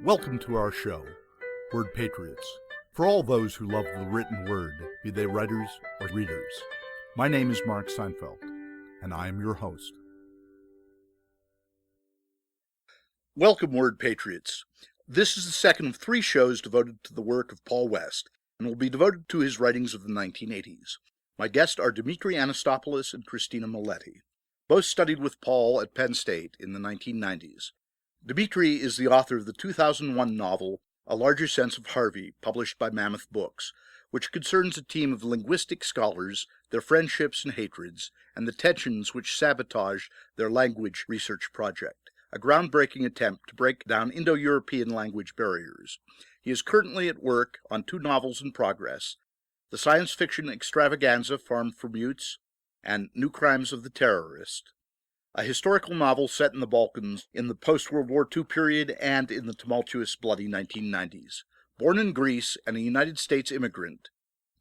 Welcome to our show, Word Patriots, for all those who love the written word, be they writers or readers. My name is Mark Seinfelt, and I am your host. Welcome, Word Patriots. This is the second of three shows devoted to the work of Paul West, and will be devoted to his writings of the 1980s. My guests are Dimitri Anastopoulos and Christina Moletti. Both studied with Paul at Penn State in the 1990s. Dimitri is the author of the 2001 novel, A Larger Sense of Harvey, published by Mammoth Books, which concerns a team of linguistic scholars, their friendships and hatreds, and the tensions which sabotage their language research project, a groundbreaking attempt to break down Indo-European language barriers. He is currently at work on two novels in progress, the science fiction extravaganza Farm for Mutes and New Crimes of the Terrorist, a historical novel set in the Balkans in the post-World War II period and in the tumultuous, bloody 1990s. Born in Greece and a United States immigrant,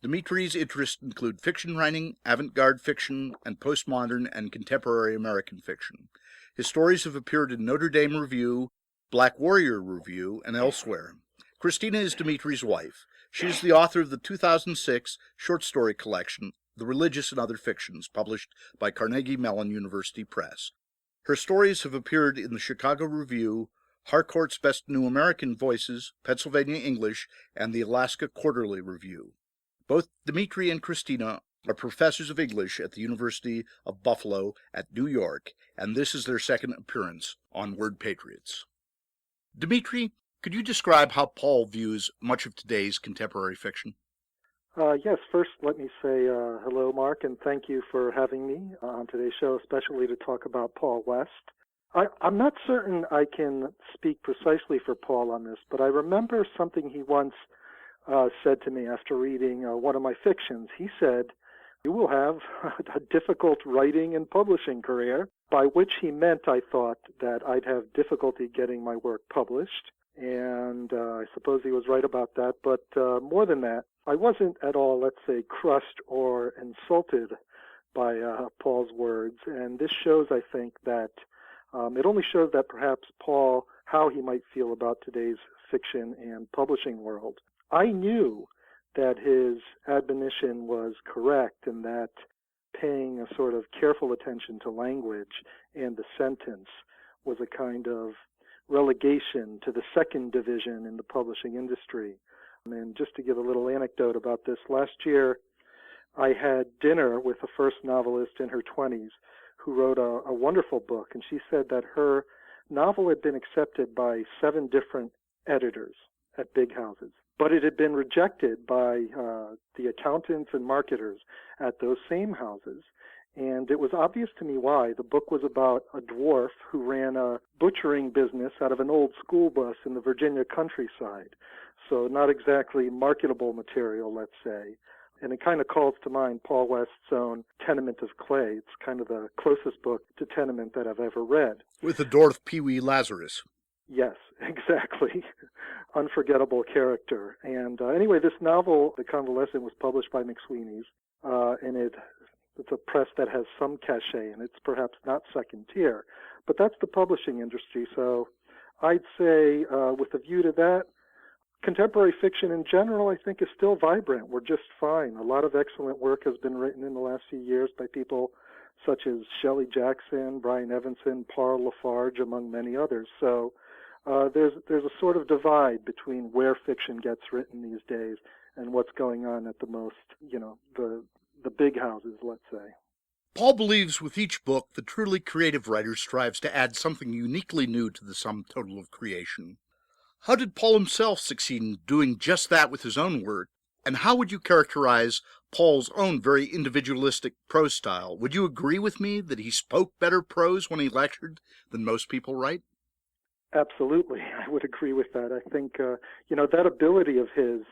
Dimitri's interests include fiction writing, avant-garde fiction, and postmodern and contemporary American fiction. His stories have appeared in Notre Dame Review, Black Warrior Review, and elsewhere. Christina is Dimitri's wife. She is the author of the 2006 short story collection, The Religious and Other Fictions, published by Carnegie Mellon University Press. Her stories have appeared in the Chicago Review, Harcourt's Best New American Voices, Pennsylvania English, and the Alaska Quarterly Review. Both Dimitri and Christina are professors of English at the University of Buffalo at New York, and this is their second appearance on Word Patriots. Dimitri, could you describe how Paul views much of today's contemporary fiction? Yes, first let me say hello, Mark, and thank you for having me on today's show, especially to talk about Paul West. I'm not certain I can speak precisely for Paul on this, but I remember something he once said to me after reading one of my fictions. He said, "You will have a difficult writing and publishing career," by which he meant, I thought, that I'd have difficulty getting my work published. And I suppose he was right about that, but more than that, I wasn't at all, let's say, crushed or insulted by Paul's words, and this shows, I think, that it only shows that perhaps Paul, how he might feel about today's fiction and publishing world. I knew that his admonition was correct and that paying a sort of careful attention to language and the sentence was a kind of relegation to the second division in the publishing industry. And just to give a little anecdote about this, last year I had dinner with a first novelist in her 20s who wrote a wonderful book, and she said that her novel had been accepted by 7 different editors at big houses, but it had been rejected by the accountants and marketers at those same houses. And it was obvious to me why. The book was about a dwarf who ran a butchering business out of an old school bus in the Virginia countryside. So not exactly marketable material, let's say. And it kind of calls to mind Paul West's own Tenement of Clay. It's kind of the closest book to Tenement that I've ever read. With the dwarf Pee Wee Lazarus. Yes, exactly. Unforgettable character. And anyway, this novel, The Convalescent, was published by McSweeney's, and it's a press that has some cachet, and it's perhaps not second tier. But that's the publishing industry, so I'd say, with a view to that, contemporary fiction in general, I think, is still vibrant. We're just fine. A lot of excellent work has been written in the last few years by people such as Shelley Jackson, Brian Evanson, Paul Lafarge, among many others. So there's a sort of divide between where fiction gets written these days and what's going on at the most, the big houses, let's say. Paul believes with each book, the truly creative writer strives to add something uniquely new to the sum total of creation. How did Paul himself succeed in doing just that with his own work? And how would you characterize Paul's own very individualistic prose style? Would you agree with me that he spoke better prose when he lectured than most people write? Absolutely, I would agree with that. I think, that ability of his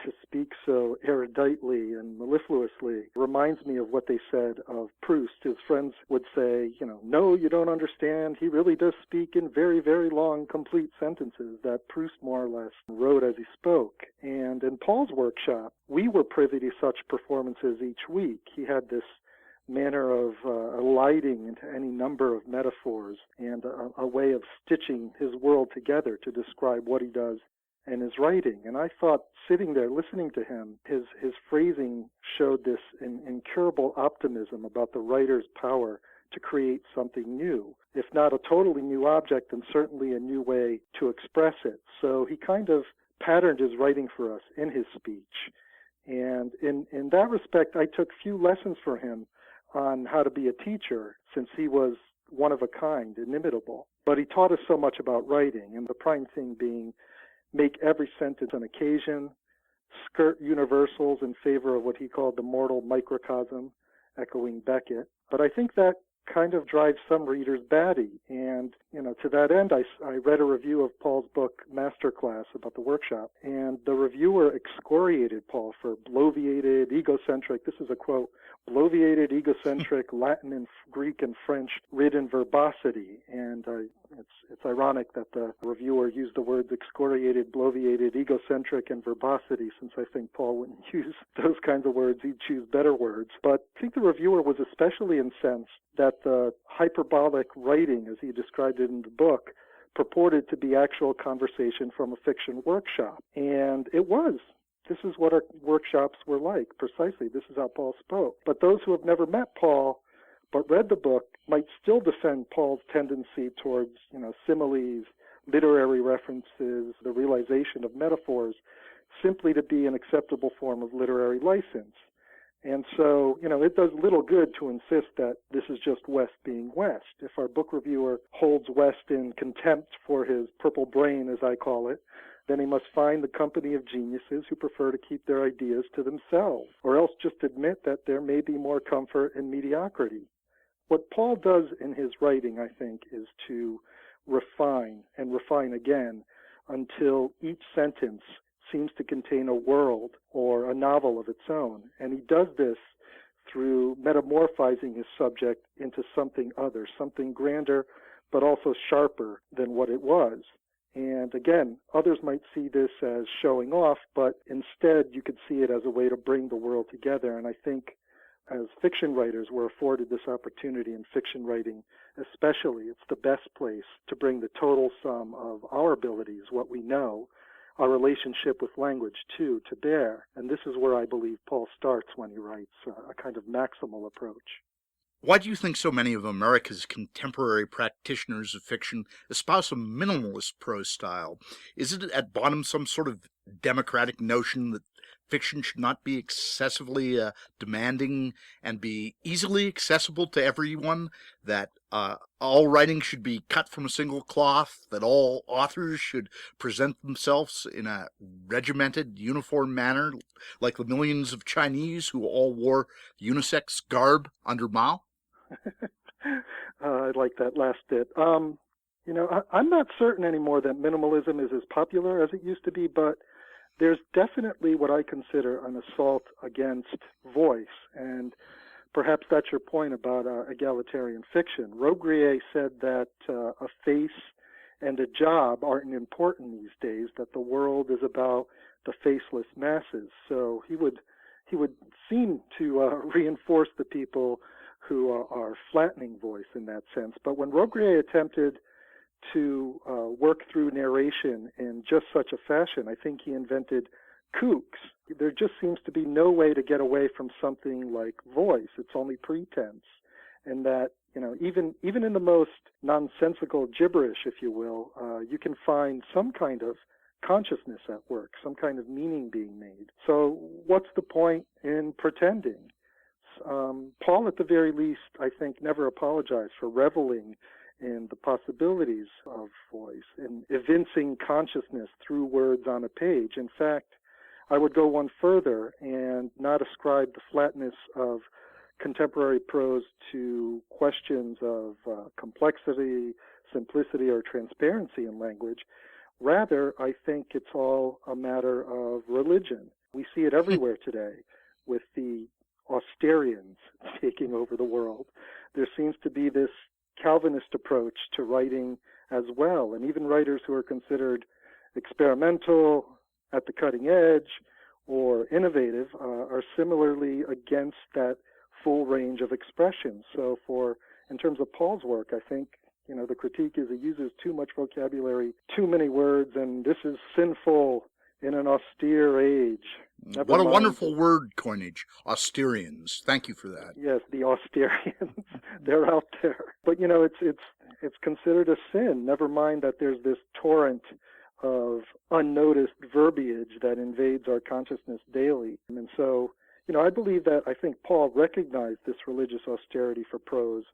to speak so eruditely and mellifluously reminds me of what they said of Proust. His friends would say, no, you don't understand. He really does speak in very, very long, complete sentences that Proust more or less wrote as he spoke. And in Paul's workshop, we were privy to such performances each week. He had this manner of eliding into any number of metaphors and a way of stitching his world together to describe what he does and his writing. And I thought, sitting there listening to him, his phrasing showed this incurable optimism about the writer's power to create something new, if not a totally new object, then certainly a new way to express it. So he kind of patterned his writing for us in his speech. And in that respect, I took few lessons from him on how to be a teacher, since he was one of a kind, inimitable. But he taught us so much about writing, and the prime thing being make every sentence an occasion, skirt universals in favor of what he called the mortal microcosm, echoing Beckett. But I think that kind of drives some readers batty. And, to that end, I read a review of Paul's book, Masterclass, about the workshop, and the reviewer excoriated Paul for bloviated, egocentric, this is a quote, bloviated, egocentric, Latin and Greek and French ridden verbosity. And it's ironic that the reviewer used the words excoriated, bloviated, egocentric, and verbosity, since I think Paul wouldn't use those kinds of words. He'd choose better words. But I think the reviewer was especially incensed that the hyperbolic writing, as he described it in the book, purported to be actual conversation from a fiction workshop. And it was. This is what our workshops were like, precisely. This is how Paul spoke. But those who have never met Paul but read the book might still defend Paul's tendency towards, similes, literary references, the realization of metaphors, simply to be an acceptable form of literary license. And so, it does little good to insist that this is just West being West. If our book reviewer holds West in contempt for his purple brain, as I call it, then he must find the company of geniuses who prefer to keep their ideas to themselves, or else just admit that there may be more comfort in mediocrity. What Paul does in his writing, I think, is to refine and refine again until each sentence seems to contain a world or a novel of its own. And he does this through metamorphizing his subject into something other, something grander, but also sharper than what it was. And again, others might see this as showing off, but instead you could see it as a way to bring the world together. And I think as fiction writers, we're afforded this opportunity in fiction writing especially. It's the best place to bring the total sum of our abilities, what we know, our relationship with language, too, to bear. And this is where I believe Paul starts when he writes a kind of maximal approach. Why do you think so many of America's contemporary practitioners of fiction espouse a minimalist prose style? Is it at bottom some sort of democratic notion that fiction should not be excessively demanding and be easily accessible to everyone, that all writing should be cut from a single cloth, that all authors should present themselves in a regimented, uniform manner, like the millions of Chinese who all wore unisex garb under Mao? I like that last bit. I'm not certain anymore that minimalism is as popular as it used to be, but there's definitely what I consider an assault against voice, and perhaps that's your point about egalitarian fiction. Robbe said that a face and a job aren't important these days, that the world is about the faceless masses. So he would seem to reinforce the people who are flattening voice in that sense. But when Robbe attempted to work through narration in just such a fashion, I think he invented kooks. There just seems to be no way to get away from something like voice. It's only pretense. And that, even in the most nonsensical gibberish, if you will, you can find some kind of consciousness at work, some kind of meaning being made. So what's the point in pretending? Paul, at the very least, I think, never apologized for reveling in the possibilities of voice and evincing consciousness through words on a page. In fact, I would go one further and not ascribe the flatness of contemporary prose to questions of complexity, simplicity, or transparency in language. Rather, I think it's all a matter of religion. We see it everywhere today with the Austerians taking over the world. There seems to be this Calvinist approach to writing as well, and even writers who are considered experimental, at the cutting edge, or innovative are similarly against that full range of expression. So in terms of Paul's work, I think, the critique is he uses too much vocabulary, too many words, and this is sinful in an austere age. What a wonderful word coinage, austerians. Thank you for that. Yes, the austerians, they're out there. But, it's considered a sin. Never mind that there's this torrent of unnoticed verbiage that invades our consciousness daily. And so, I think Paul recognized this religious austerity for prose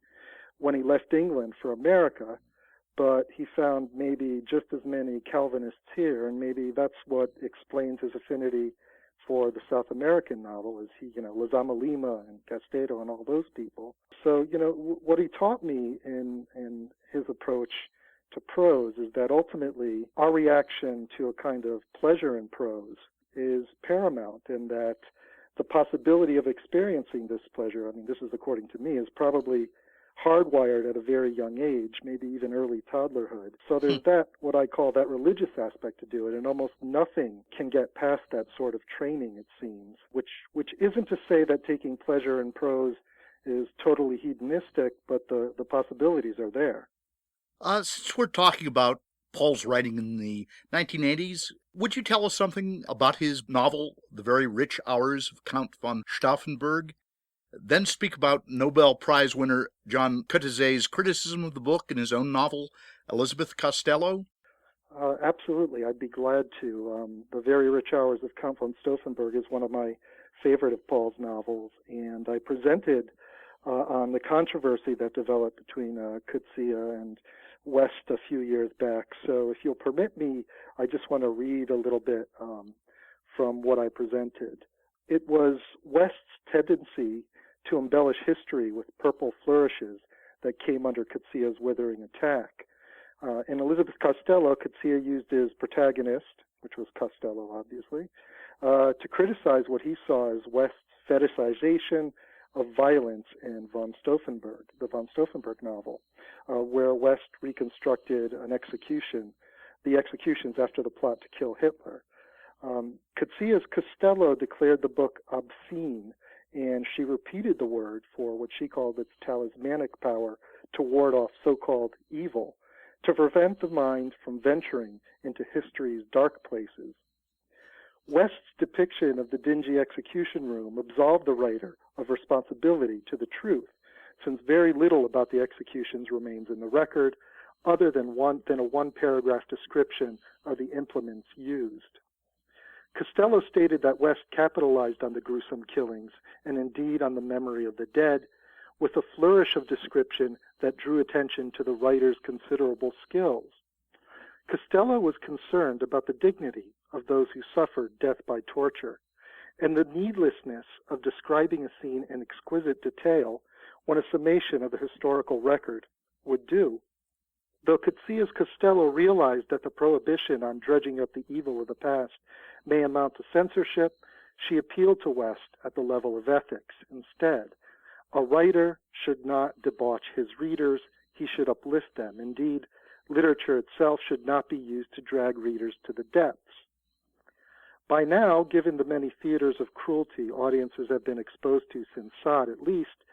when he left England for America, but he found maybe just as many Calvinists here, and maybe that's what explains his affinity for the South American novel, is Lezama Lima and Castedo and all those people. So, what he taught me in his approach to prose is that ultimately our reaction to a kind of pleasure in prose is paramount, and that the possibility of experiencing this pleasure, this is according to me, is probably hardwired at a very young age, maybe even early toddlerhood. So there's that, what I call that religious aspect to do it, and almost nothing can get past that sort of training, it seems, which isn't to say that taking pleasure in prose is totally hedonistic, but the possibilities are there. Since we're talking about Paul's writing in the 1980s, would you tell us something about his novel, The Very Rich Hours of Count von Stauffenberg? Then speak about Nobel Prize winner John Coetzée's criticism of the book in his own novel, Elizabeth Costello? Absolutely, I'd be glad to. The Very Rich Hours of Count von Stauffenberg is one of my favorite of Paul's novels, and I presented on the controversy that developed between Coetzee and West a few years back. So if you'll permit me, I just want to read a little bit from what I presented. It was West's tendency to embellish history with purple flourishes that came under Coetzee's withering attack. In Elizabeth Costello, Coetzee used his protagonist, which was Costello, obviously, to criticize what he saw as West's fetishization of violence in von Stauffenberg, the von Stauffenberg novel, where West reconstructed the executions after the plot to kill Hitler. Coetzee's Costello declared the book obscene, and she repeated the word for what she called its talismanic power to ward off so-called evil, to prevent the mind from venturing into history's dark places. West's depiction of the dingy execution room absolved the writer of responsibility to the truth, since very little about the executions remains in the record, other than a one-paragraph description of the implements used. Costello stated that West capitalized on the gruesome killings, and indeed on the memory of the dead, with a flourish of description that drew attention to the writer's considerable skills. Costello was concerned about the dignity of those who suffered death by torture, and the needlessness of describing a scene in exquisite detail when a summation of the historical record would do. Though Coetzee's Costello realized that the prohibition on dredging up the evil of the past may amount to censorship, she appealed to West at the level of ethics instead. A writer should not debauch his readers, he should uplift them. Indeed, literature itself should not be used to drag readers to the depths. By now, given the many theaters of cruelty audiences have been exposed to since Sade, at least,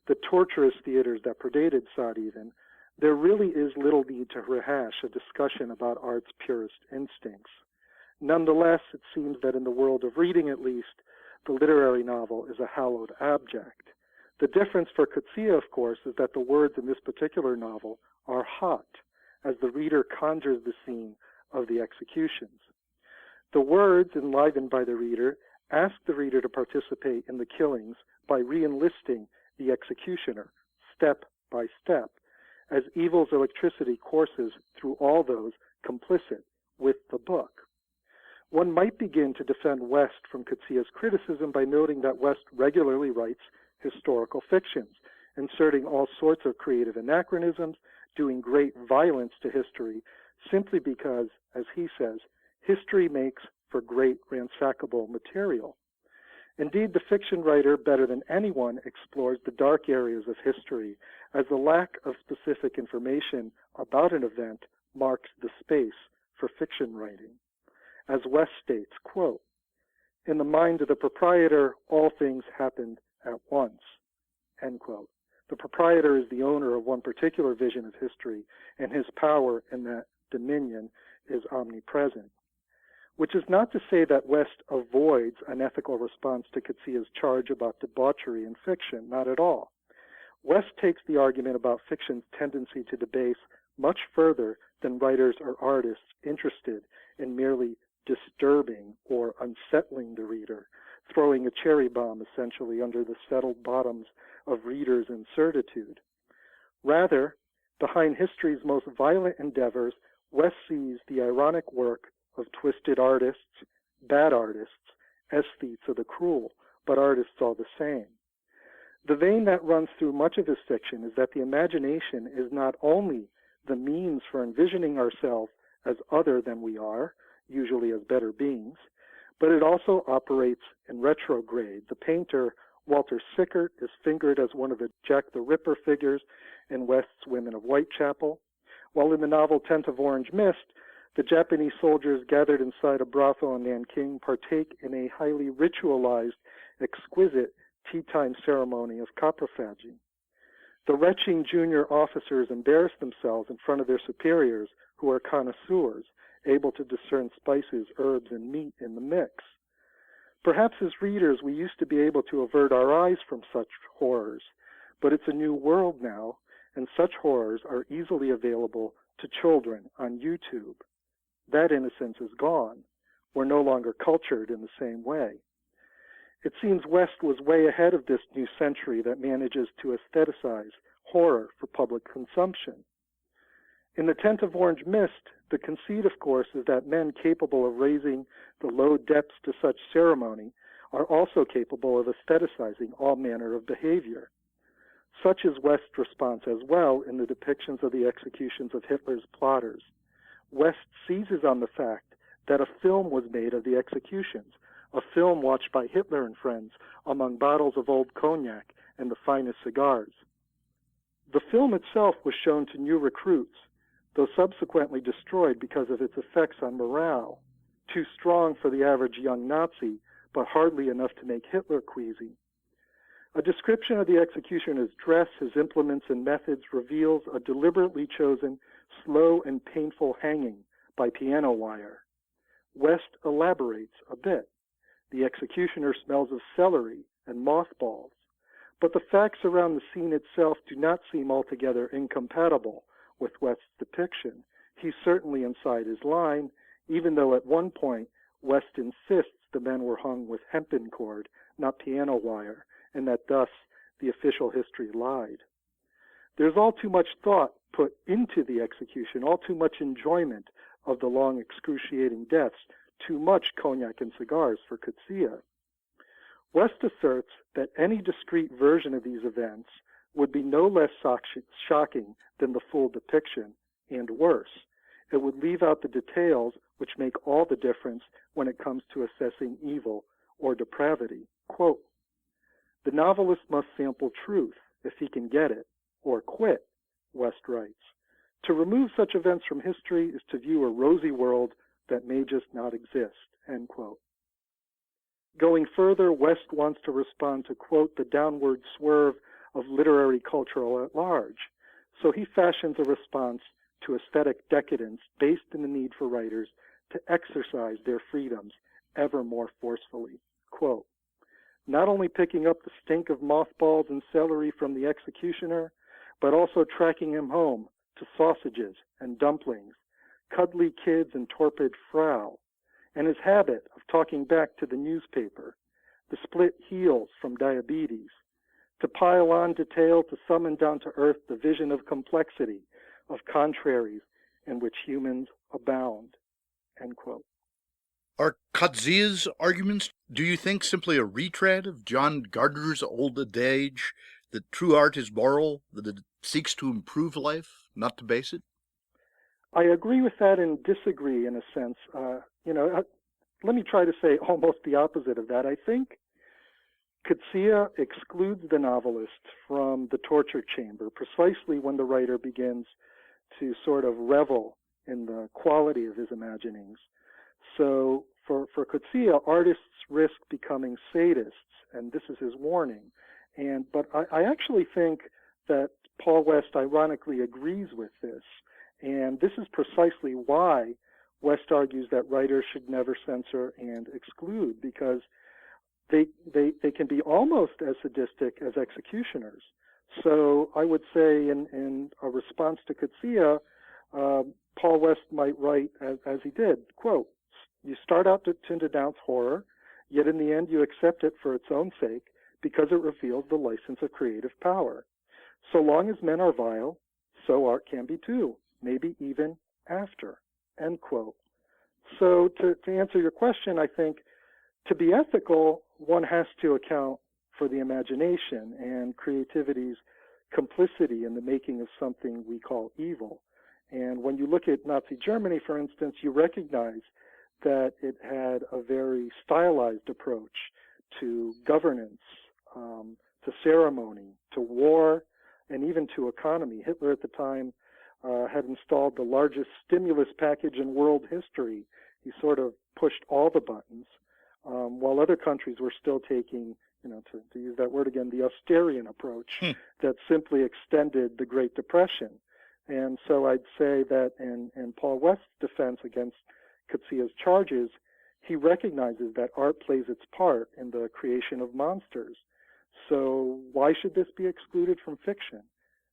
the torturous theaters that predated Sade even, there really is little need to rehash a discussion about art's purest instincts. Nonetheless, it seems that in the world of reading at least, the literary novel is a hallowed object. The difference for Coetzee, of course, is that the words in this particular novel are hot, as the reader conjures the scene of the executions. The words, enlivened by the reader, ask the reader to participate in the killings by re-enlisting the executioner, step by step, as evil's electricity courses through all those complicit with the book. One might begin to defend West from Coetzee's criticism by noting that West regularly writes historical fictions, inserting all sorts of creative anachronisms, doing great violence to history, simply because, as he says, history makes for great ransackable material. Indeed, the fiction writer, better than anyone, explores the dark areas of history, as the lack of specific information about an event marks the space for fiction writing. As West states, quote, "In the mind of the proprietor, all things happened at once." end quote. The proprietor is the owner of one particular vision of history, and his power in that dominion is omnipresent. Which is not to say that West avoids an ethical response to Coetzee's charge about debauchery in fiction, not at all. West takes the argument about fiction's tendency to debase much further than writers or artists interested in merely disturbing or unsettling the reader, throwing a cherry bomb essentially under the settled bottoms of readers in certitude. Rather, behind history's most violent endeavors, West sees the ironic work of twisted artists, bad artists, aesthetes of the cruel, but artists all the same. The vein that runs through much of his fiction is that the imagination is not only the means for envisioning ourselves as other than we are, usually as better beings, but it also operates in retrograde. The painter Walter Sickert is fingered as one of the Jack the Ripper figures in West's Women of Whitechapel, while in the novel Tent of Orange Mist, the Japanese soldiers gathered inside a brothel in Nanking partake in a highly ritualized, exquisite tea-time ceremony of coprophagy. The retching junior officers embarrass themselves in front of their superiors, who are connoisseurs, able to discern spices, herbs, and meat in the mix. Perhaps as readers we used to be able to avert our eyes from such horrors, but it's a new world now, and such horrors are easily available to children on YouTube. That innocence is gone. We're no longer cultured in the same way. It seems West was way ahead of this new century that manages to aestheticize horror for public consumption. In the Tent of Orange Mist, the conceit, of course, is that men capable of raising the low depths to such ceremony are also capable of aestheticizing all manner of behavior. Such is West's response as well in the depictions of the executions of Hitler's plotters. West seizes on the fact that a film was made of the executions, a film watched by Hitler and friends among bottles of old cognac and the finest cigars. The film itself was shown to new recruits, though subsequently destroyed because of its effects on morale, too strong for the average young Nazi, but hardly enough to make Hitler queasy. A description of the executioner's dress, his implements and methods reveals a deliberately chosen, slow and painful hanging by piano wire. West elaborates a bit. The executioner smells of celery and mothballs, but the facts around the scene itself do not seem altogether incompatible with West's depiction. He's certainly inside his line, even though at one point West insists the men were hung with hempen cord, not piano wire, and that thus the official history lied. There's all too much thought put into the execution, all too much enjoyment of the long excruciating deaths, too much cognac and cigars for Coetzee. West asserts that any discrete version of these events would be no less shocking than the full depiction, and worse. It would leave out the details which make all the difference when it comes to assessing evil or depravity. Quote, "The novelist must sample truth, if he can get it, or quit," West writes. "To remove such events from history is to view a rosy world that may just not exist," end quote. Going further, West wants to respond to, quote, "the downward swerve of literary culture at large," so he fashions a response to aesthetic decadence based in the need for writers to exercise their freedoms ever more forcefully. Quote, "Not only picking up the stink of mothballs and celery from the executioner, but also tracking him home to sausages and dumplings, cuddly kids and torpid Frau, and his habit of talking back to the newspaper, the split heels from diabetes, to pile on detail to summon down to earth the vision of complexity, of contraries in which humans abound," end quote. Are Coetzee's arguments, do you think, simply a retread of John Gardner's old adage that true art is moral, that it seeks to improve life, not to base it? I agree with that and disagree in a sense. Let me try to say almost the opposite of that. I think Coetzee excludes the novelist from the torture chamber precisely when the writer begins to sort of revel in the quality of his imaginings. So for Coetzee, artists risk becoming sadists, and this is his warning, But I actually think that Paul West ironically agrees with this, and this is precisely why West argues that writers should never censor and exclude, because they can be almost as sadistic as executioners. So I would say in a response to Coetzee, Paul West might write as he did, quote, "You start out to denounce horror, yet in the end you accept it for its own sake because it reveals the license of creative power. So long as men are vile, so art can be too, maybe even after," end quote. So to answer your question, I think to be ethical, one has to account for the imagination and creativity's complicity in the making of something we call evil. And when you look at Nazi Germany, for instance, you recognize that it had a very stylized approach to governance, to ceremony, to war, and even to economy. Hitler at the time had installed the largest stimulus package in world history. He sort of pushed all the buttons, while other countries were still taking, to use that word again, the austerian approach that simply extended the Great Depression. And so I'd say that in Paul West's defense against Coetzee's charges, he recognizes that art plays its part in the creation of monsters. So why should this be excluded from fiction?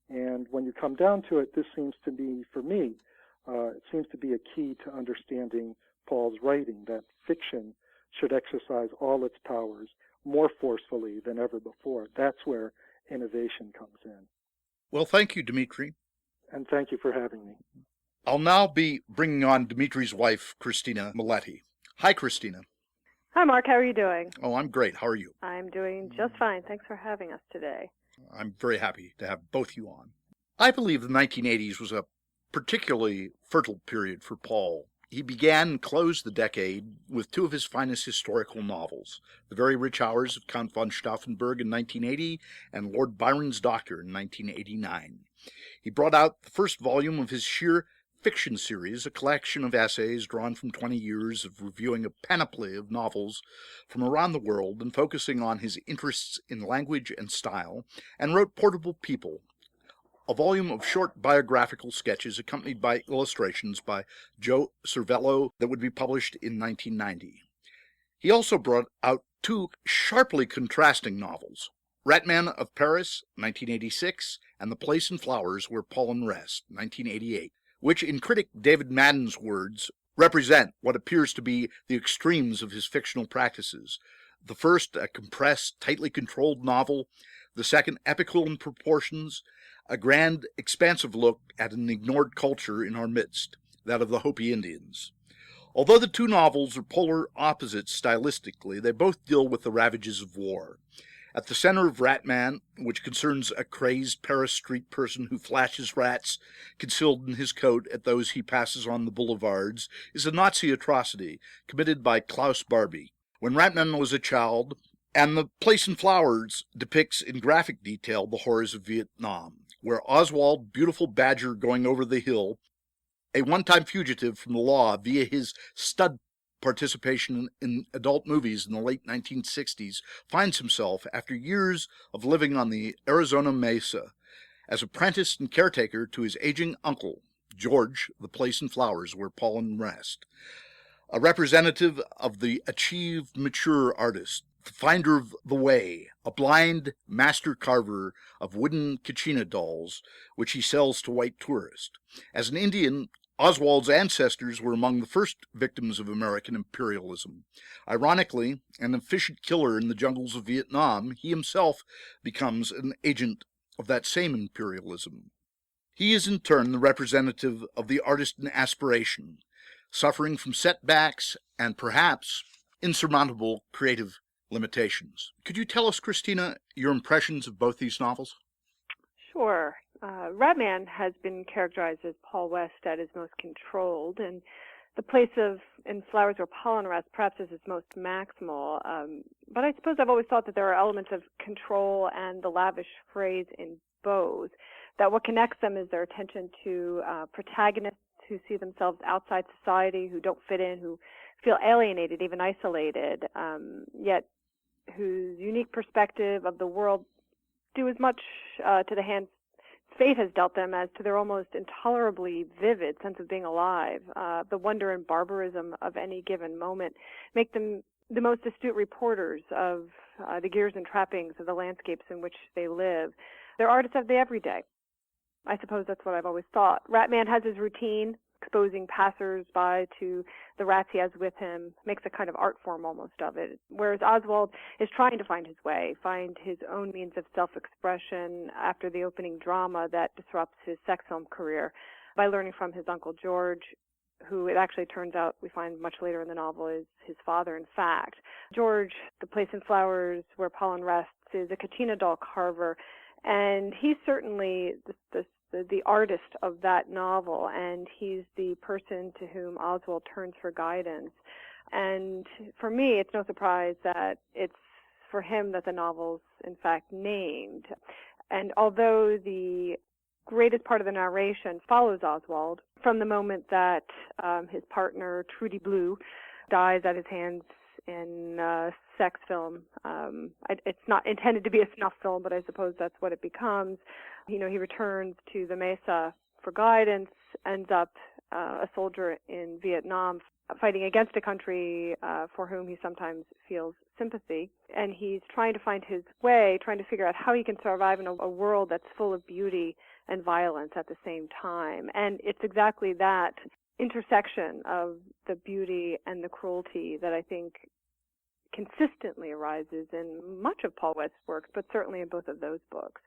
And when you come down to it, this seems to be, for me, it seems to be a key to understanding Paul's writing, that fiction should exercise all its powers more forcefully than ever before. That's where innovation comes in. Well, thank you, Dmitri. And thank you for having me. I'll now be bringing on Dmitri's wife, Christina Maletti. Hi, Christina. Hi, Mark. How are you doing? Oh, I'm great. How are you? I'm doing just fine. Thanks for having us today. I'm very happy to have both you on. I believe the 1980s was a particularly fertile period for Paul. He began and closed the decade with two of his finest historical novels, The Very Rich Hours of Count von Stauffenberg in 1980 and Lord Byron's Doctor in 1989. He brought out the first volume of his sheer fiction series, a collection of essays drawn from 20 years of reviewing a panoply of novels from around the world and focusing on his interests in language and style, and wrote Portable People, a volume of short biographical sketches accompanied by illustrations by Joe Cervello that would be published in 1990. He also brought out two sharply contrasting novels, Ratman of Paris, 1986, and The Place and Flowers Where Pollen Rests, 1988, which, in critic David Madden's words, represent what appears to be the extremes of his fictional practices. The first, a compressed, tightly controlled novel, the second, epical in proportions, a grand, expansive look at an ignored culture in our midst, that of the Hopi Indians. Although the two novels are polar opposites stylistically, they both deal with the ravages of war. At the center of Ratman, which concerns a crazed Paris street person who flashes rats concealed in his coat at those he passes on the boulevards, is a Nazi atrocity committed by Klaus Barbie when Ratman was a child, and The Place and Flowers depicts in graphic detail the horrors of Vietnam, where Oswald, beautiful badger going over the hill, a one-time fugitive from the law via his stud participation in adult movies in the late 1960s, finds himself, after years of living on the Arizona Mesa, as apprentice and caretaker to his aging uncle, George, The Place and Flowers Where Pollen Rests, a representative of the achieved, mature artist, the finder of the way, a blind master carver of wooden Kachina dolls, which he sells to white tourists. As an Indian, Oswald's ancestors were among the first victims of American imperialism. Ironically, an efficient killer in the jungles of Vietnam, he himself becomes an agent of that same imperialism. He is in turn the representative of the artist in aspiration, suffering from setbacks and perhaps insurmountable creative limitations. Could you tell us, Christina, your impressions of both these novels? Sure. Ratman has been characterized as Paul West at his most controlled, and The Place in Flowers Where Pollen Rests perhaps is his most maximal. But I suppose I've always thought that there are elements of control and the lavish phrase in both, that what connects them is their attention to protagonists who see themselves outside society, who don't fit in, who feel alienated, even isolated, yet whose unique perspective of the world due as much to the hand fate has dealt them as to their almost intolerably vivid sense of being alive. The wonder and barbarism of any given moment make them the most astute reporters of the gears and trappings of the landscapes in which they live. They're artists of the everyday. I suppose that's what I've always thought. Ratman has his routine, exposing passers-by to the rats he has with him, makes a kind of art form almost of it, whereas Oswald is trying to find his way, find his own means of self-expression after the opening drama that disrupts his sex film career by learning from his Uncle George, who it actually turns out we find much later in the novel is his father, in fact. George, the place in Flowers where Pollen rests, is a Katina doll carver, and he's certainly the artist of that novel, and he's the person to whom Oswald turns for guidance. And for me, it's no surprise that it's for him that the novel's in fact named. And although the greatest part of the narration follows Oswald from the moment that his partner, Trudy Blue, dies at his hands in a sex film. It's not intended to be a snuff film, but I suppose that's what it becomes. You know, he returns to the Mesa for guidance, ends up a soldier in Vietnam fighting against a country for whom he sometimes feels sympathy. And he's trying to find his way, trying to figure out how he can survive in a world that's full of beauty and violence at the same time. And it's exactly that intersection of the beauty and the cruelty that I think consistently arises in much of Paul West's works, but certainly in both of those books.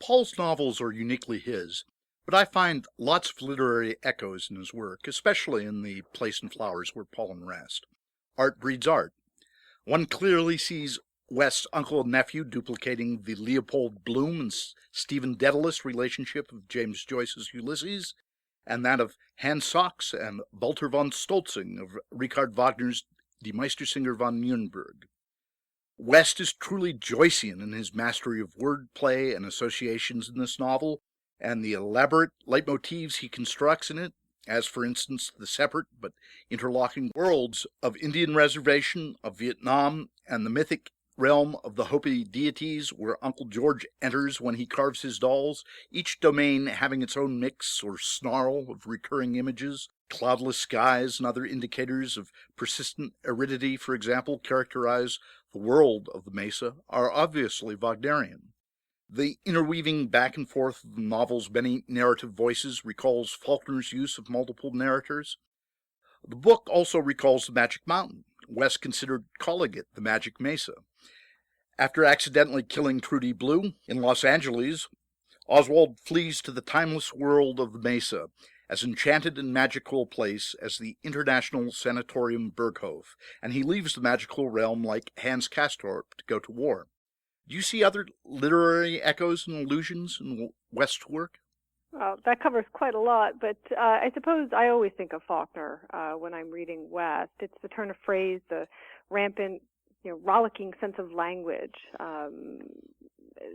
Paul's novels are uniquely his, but I find lots of literary echoes in his work, especially in The Place in Flowers Where Pollen Rests. Art breeds art. One clearly sees West's uncle and nephew duplicating the Leopold Bloom and Stephen Dedalus relationship of James Joyce's Ulysses, and that of Hans Sachs and Walter von Stolzing of Richard Wagner's Die Meistersinger von Nürnberg. West is truly Joycean in his mastery of wordplay and associations in this novel, and the elaborate leitmotifs he constructs in it, as for instance the separate but interlocking worlds of Indian Reservation, of Vietnam, and the mythic realm of the Hopi deities where Uncle George enters when he carves his dolls, each domain having its own mix or snarl of recurring images. Cloudless skies and other indicators of persistent aridity, for example, characterize the world of the Mesa, are obviously Wagnerian. The interweaving back and forth of the novel's many narrative voices recalls Faulkner's use of multiple narrators. The book also recalls the Magic Mountain. West considered calling it the Magic Mesa. After accidentally killing Trudy Blue in Los Angeles, Oswald flees to the timeless world of the Mesa, as enchanted and magical place as the International Sanatorium Berghof, and he leaves the magical realm like Hans Castorp to go to war. Do you see other literary echoes and allusions in West's work? Well, that covers quite a lot, but I suppose I always think of Faulkner when I'm reading West. It's the turn of phrase, the rampant, rollicking sense of language,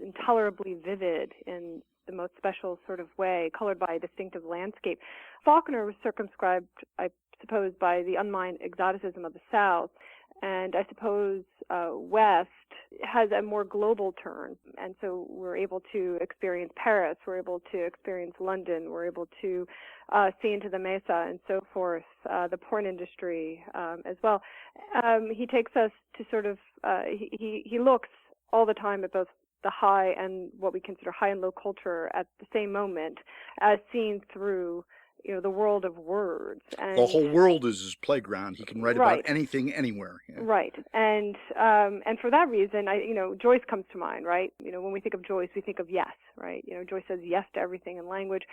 intolerably vivid in the most special sort of way, colored by a distinctive landscape. Faulkner was circumscribed, I suppose, by the unmined exoticism of the South, and I suppose West has a more global turn, and so we're able to experience Paris, we're able to experience London, we're able to see into the Mesa and so forth, the porn industry as well. He takes us to sort of, he looks all the time at both the high and what we consider high and low culture at the same moment, as seen through the world of words. And the whole world is his playground. He can write about anything, anywhere. Yeah. Right, and for that reason, Joyce comes to mind, right? When we think of Joyce, we think of yes, right? Joyce says yes to everything in language.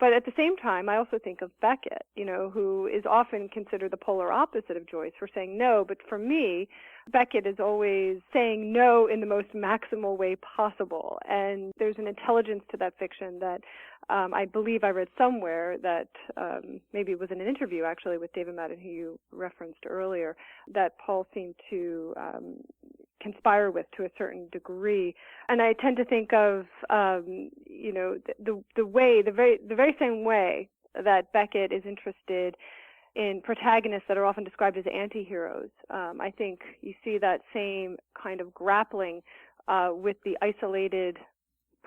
But at the same time, I also think of Beckett, who is often considered the polar opposite of Joyce for saying no. But for me, Beckett is always saying no in the most maximal way possible. And there's an intelligence to that fiction that I believe I read somewhere that maybe it was in an interview actually with David Madden, who you referenced earlier, that Paul seemed to conspire with to a certain degree. And I tend to think of the very same way that Beckett is interested in protagonists that are often described as anti-heroes. I think you see that same kind of grappling with the isolated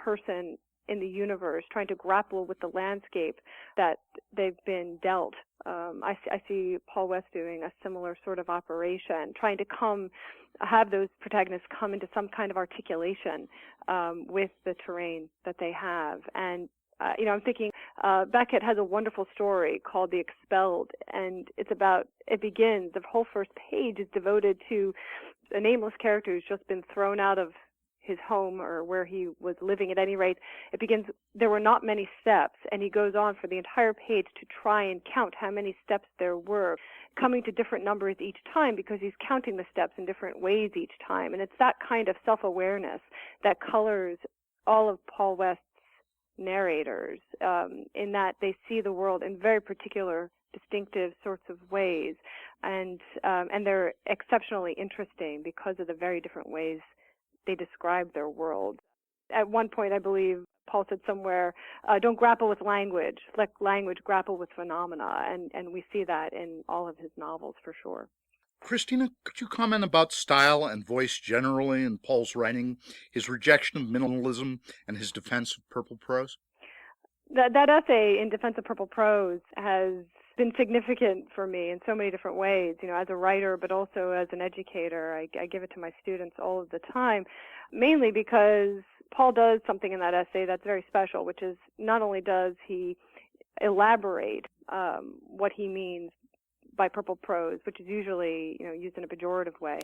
person in the universe trying to grapple with the landscape that they've been dealt. I see Paul West doing a similar sort of operation, trying to have those protagonists come into some kind of articulation with the terrain that they have. And I'm thinking Beckett has a wonderful story called The Expelled, and the whole first page is devoted to a nameless character who's just been thrown out of his home or where he was living. At any rate, it begins, there were not many steps, and he goes on for the entire page to try and count how many steps there were, coming to different numbers each time because he's counting the steps in different ways each time. And it's that kind of self-awareness that colors all of Paul West's narrators, in that they see the world in very particular, distinctive sorts of ways, and they're exceptionally interesting because of the very different ways they describe their world. At one point, I believe Paul said somewhere, don't grapple with language, let language grapple with phenomena, and we see that in all of his novels for sure. Christina, could you comment about style and voice generally in Paul's writing, his rejection of minimalism, and his defense of purple prose? That essay in Defense of Purple Prose has been significant for me in so many different ways, as a writer, but also as an educator. I give it to my students all of the time, mainly because Paul does something in that essay that's very special, which is not only does he elaborate what he means by purple prose, which is usually used in a pejorative way.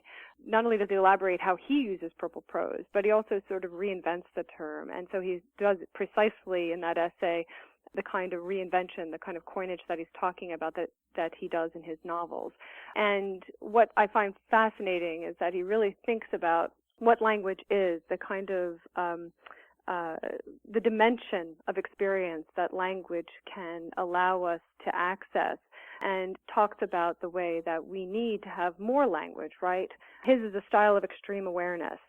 Not only does he elaborate how he uses purple prose, but he also sort of reinvents the term. And so he does it precisely in that essay, the kind of reinvention, the kind of coinage that he's talking about that he does in his novels. And what I find fascinating is that he really thinks about what language is, the kind of the dimension of experience that language can allow us to access, and talks about the way that we need to have more language, right? His is a style of extreme awareness,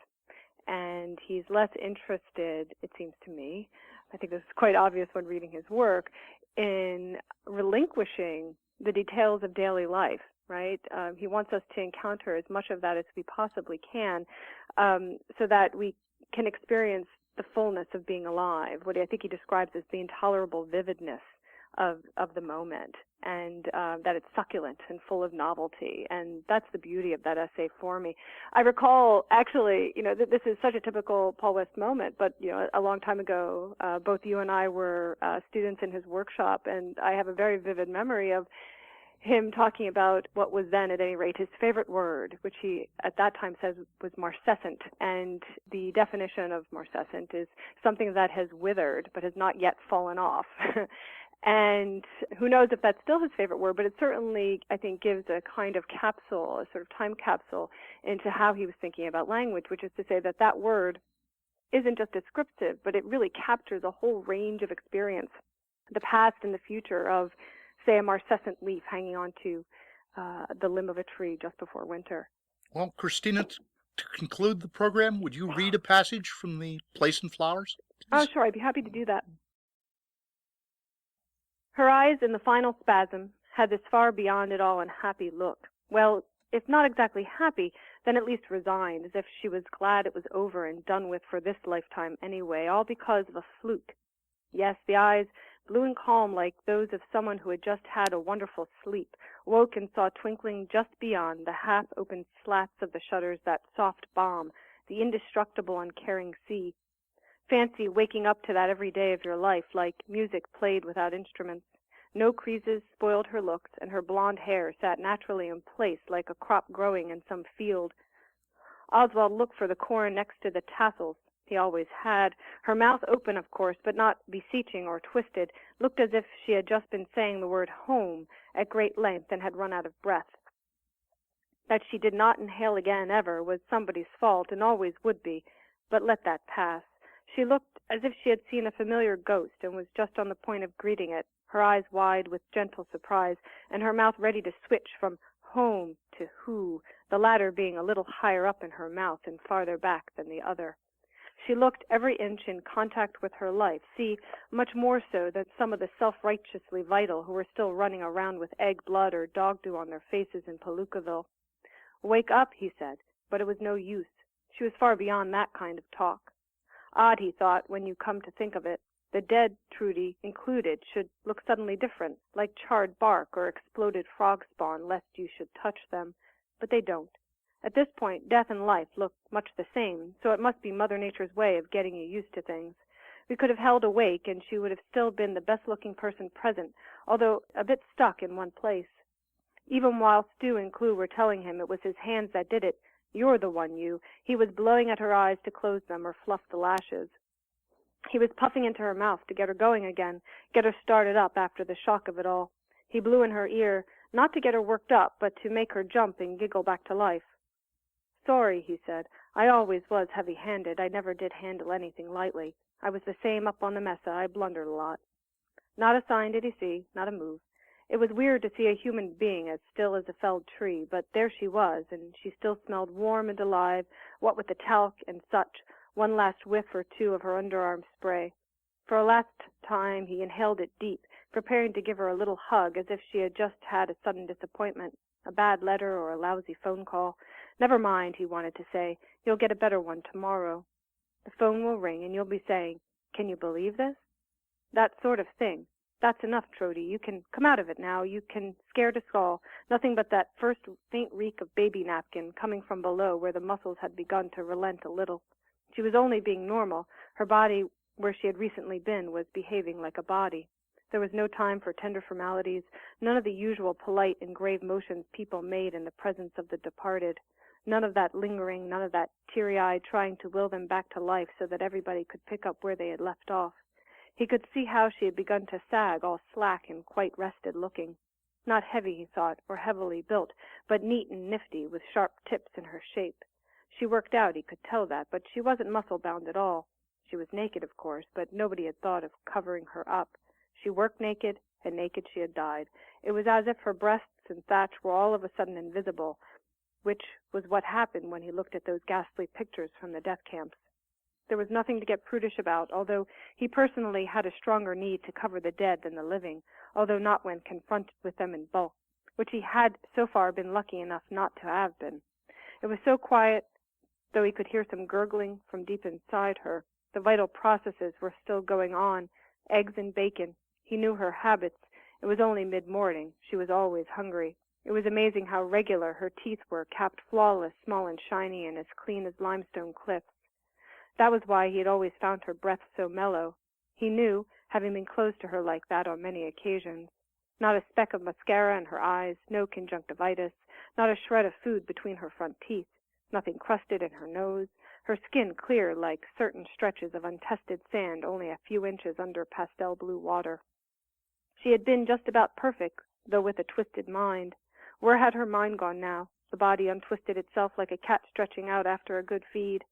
and he's less interested, it seems to me, I think this is quite obvious when reading his work, in relinquishing the details of daily life, right? He wants us to encounter as much of that as we possibly can, so that we can experience the fullness of being alive, what I think he describes as the intolerable vividness of the moment, and that it's succulent and full of novelty. And that's the beauty of that essay for me. I recall, actually, this is such a typical Paul West moment, but, a long time ago, both you and I were students in his workshop, and I have a very vivid memory of him talking about what was then, at any rate, his favorite word, which he at that time says was marcescent. And the definition of marcescent is something that has withered but has not yet fallen off. And who knows if that's still his favorite word, but it certainly, I think, gives a kind of capsule, a sort of time capsule into how he was thinking about language, which is to say that that word isn't just descriptive, but it really captures a whole range of experience, the past and the future of, say, a marcescent leaf hanging onto the limb of a tree just before winter. Well, Christina, to conclude the program, would you read a passage from The Place and Flowers? Oh, sure, I'd be happy to do that. Her eyes, in the final spasm, had this far beyond it all unhappy look. Well, if not exactly happy, then at least resigned, as if she was glad it was over and done with for this lifetime anyway, all because of a fluke. Yes, the eyes, blue and calm like those of someone who had just had a wonderful sleep, woke and saw twinkling just beyond the half-open slats of the shutters that soft balm, the indestructible uncaring sea. Fancy waking up to that every day of your life, like music played without instruments. No creases spoiled her looks, and her blonde hair sat naturally in place like a crop growing in some field. Oswald looked for the corn next to the tassels. He always had. Her mouth open, of course, but not beseeching or twisted, looked as if she had just been saying the word home at great length and had run out of breath. That she did not inhale again ever was somebody's fault, and always would be, but let that pass. She looked as if she had seen a familiar ghost and was just on the point of greeting it, her eyes wide with gentle surprise, and her mouth ready to switch from home to who, the latter being a little higher up in her mouth and farther back than the other. She looked every inch in contact with her life, much more so than some of the self-righteously vital who were still running around with egg blood or dog dew on their faces in Palookaville. Wake up, he said, but it was no use. She was far beyond that kind of talk. Odd, he thought, when you come to think of it. The dead, Trudy included, should look suddenly different, like charred bark or exploded frog spawn, lest you should touch them. But they don't. At this point, death and life look much the same, so it must be Mother Nature's way of getting you used to things. We could have held awake, and she would have still been the best-looking person present, although a bit stuck in one place. Even while Stu and Clu were telling him it was his hands that did it, "You're the one, you," he was blowing at her eyes to close them or fluff the lashes. He was puffing into her mouth to get her going again, get her started up after the shock of it all. He blew in her ear, not to get her worked up, but to make her jump and giggle back to life. "Sorry," he said. "I always was heavy-handed. I never did handle anything lightly. I was the same up on the mesa. I blundered a lot." Not a sign did he see, not a move. It was weird to see a human being as still as a felled tree, but there she was, and she still smelled warm and alive, what with the talc and such, one last whiff or two of her underarm spray. For a last time he inhaled it deep, preparing to give her a little hug as if she had just had a sudden disappointment, a bad letter or a lousy phone call. "Never mind," he wanted to say. "You'll get a better one tomorrow. The phone will ring, and you'll be saying, 'Can you believe this?' That sort of thing. That's enough, Trody. You can come out of it now. You can scare to skull. Nothing but that first faint reek of baby napkin coming from below where the muscles had begun to relent a little. She was only being normal. Her body, where she had recently been, was behaving like a body. There was no time for tender formalities, none of the usual polite and grave motions people made in the presence of the departed. None of that lingering, none of that teary-eyed trying to will them back to life so that everybody could pick up where they had left off. He could see how she had begun to sag, all slack and quite rested-looking. Not heavy, he thought, or heavily built, but neat and nifty, with sharp tips in her shape. She worked out, he could tell that, but she wasn't muscle-bound at all. She was naked, of course, but nobody had thought of covering her up. She worked naked, and naked she had died. It was as if her breasts and thatch were all of a sudden invisible, which was what happened when he looked at those ghastly pictures from the death camps. There was nothing to get prudish about, although he personally had a stronger need to cover the dead than the living, although not when confronted with them in bulk, which he had so far been lucky enough not to have been. It was so quiet, though he could hear some gurgling from deep inside her. The vital processes were still going on, eggs and bacon. He knew her habits. It was only mid-morning. She was always hungry. It was amazing how regular her teeth were, capped flawless, small and shiny, and as clean as limestone cliffs. That was why he had always found her breath so mellow. He knew, having been close to her like that on many occasions. Not a speck of mascara in her eyes, no conjunctivitis, not a shred of food between her front teeth, nothing crusted in her nose, her skin clear like certain stretches of untested sand only a few inches under pastel blue water. She had been just about perfect, though with a twisted mind. Where had her mind gone now? The body untwisted itself like a cat stretching out after a good feed.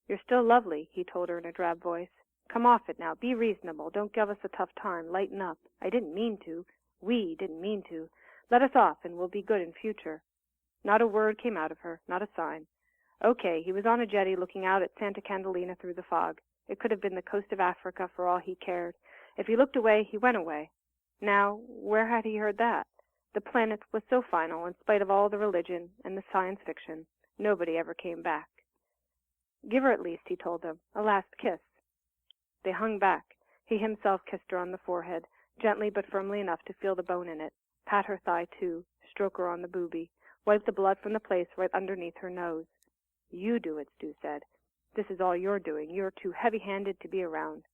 "You're still lovely," he told her in a drab voice. "Come off it now. Be reasonable. Don't give us a tough time. Lighten up. I didn't mean to. We didn't mean to. Let us off, and we'll be good in future." Not a word came out of her, not a sign. Okay, he was on a jetty looking out at Santa Catalina through the fog. It could have been the coast of Africa for all he cared. If he looked away, he went away. Now, where had he heard that? The planet was so final, in spite of all the religion and the science fiction. Nobody ever came back. "Give her at least," he told them, "a last kiss." They hung back. He himself kissed her on the forehead, gently but firmly enough to feel the bone in it, pat her thigh too, stroke her on the boobie, wipe the blood from the place right underneath her nose. "You do it," Stu said. "This is all you're doing. You're too heavy-handed to be around."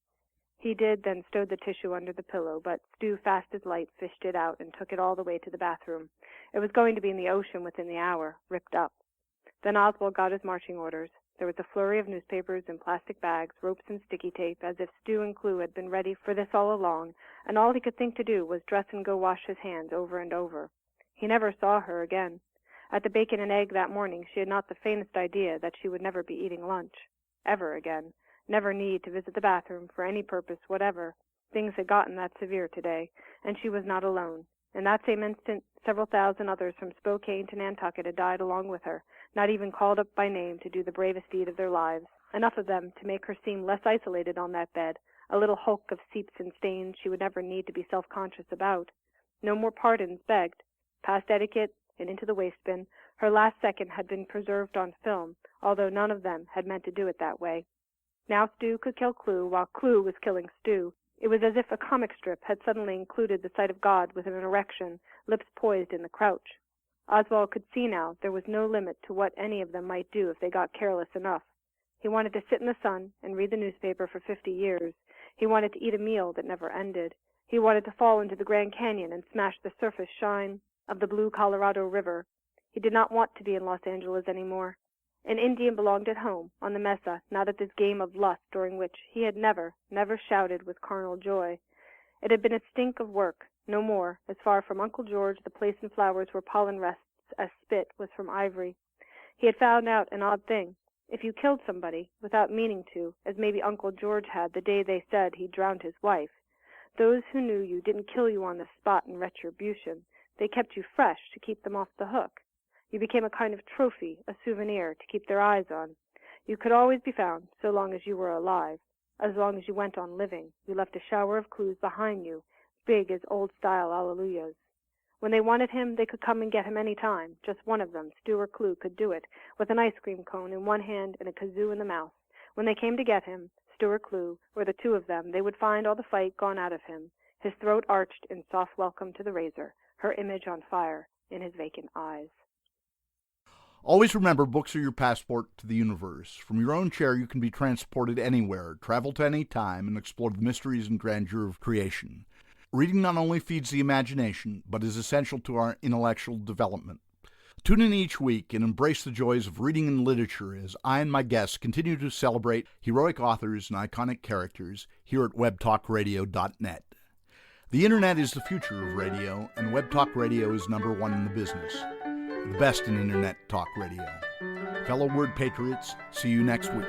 He did, then stowed the tissue under the pillow, but Stu, fast as light, fished it out and took it all the way to the bathroom. It was going to be in the ocean within the hour, ripped up. Then Oswald got his marching orders. There was a flurry of newspapers and plastic bags, ropes and sticky tape, as if Stu and Clu had been ready for this all along, and all he could think to do was dress and go wash his hands over and over. He never saw her again. At the bacon and egg that morning she had not the faintest idea that she would never be eating lunch. Ever again. Never need to visit the bathroom for any purpose whatever. Things had gotten that severe today, and she was not alone. In that same instant, several thousand others from Spokane to Nantucket had died along with her, not even called up by name to do the bravest deed of their lives. Enough of them to make her seem less isolated on that bed, a little hulk of seeps and stains she would never need to be self-conscious about. No more pardons begged. Past etiquette and into the waste bin, her last second had been preserved on film, although none of them had meant to do it that way. Now Stu could kill Clue while Clue was killing Stu. It was as if a comic strip had suddenly included the sight of God with an erection, lips poised in the crouch. Oswald could see now there was no limit to what any of them might do if they got careless enough. He wanted to sit in the sun and read the newspaper for 50 years. He wanted to eat a meal that never ended. He wanted to fall into the Grand Canyon and smash the surface shine of the blue Colorado River. He did not want to be in Los Angeles anymore. An Indian belonged at home, on the mesa, not at this game of lust during which he had never shouted with carnal joy. It had been a stink of work, no more, as far from Uncle George, the place in Flowers where pollen rests as spit was from ivory. He had found out an odd thing. If you killed somebody, without meaning to, as maybe Uncle George had the day they said he drowned his wife, those who knew you didn't kill you on the spot in retribution. They kept you fresh to keep them off the hook. You became a kind of trophy, a souvenir to keep their eyes on. You could always be found so long as you were alive. As long as you went on living, you left a shower of clues behind you, big as old-style alleluias. When they wanted him, they could come and get him any time. Just one of them, Stu or Clue, could do it, with an ice cream cone in one hand and a kazoo in the mouth. When they came to get him, Stu or Clue, or the two of them, they would find all the fight gone out of him, his throat arched in soft welcome to the razor, her image on fire in his vacant eyes. Always remember, books are your passport to the universe. From your own chair, you can be transported anywhere, travel to any time, and explore the mysteries and grandeur of creation. Reading not only feeds the imagination, but is essential to our intellectual development. Tune in each week and embrace the joys of reading and literature as I and my guests continue to celebrate heroic authors and iconic characters here at webtalkradio.net. The Internet is the future of radio, and Web Talk Radio is #1 in the business. The best in Internet talk radio. Fellow Word Patriots, see you next week.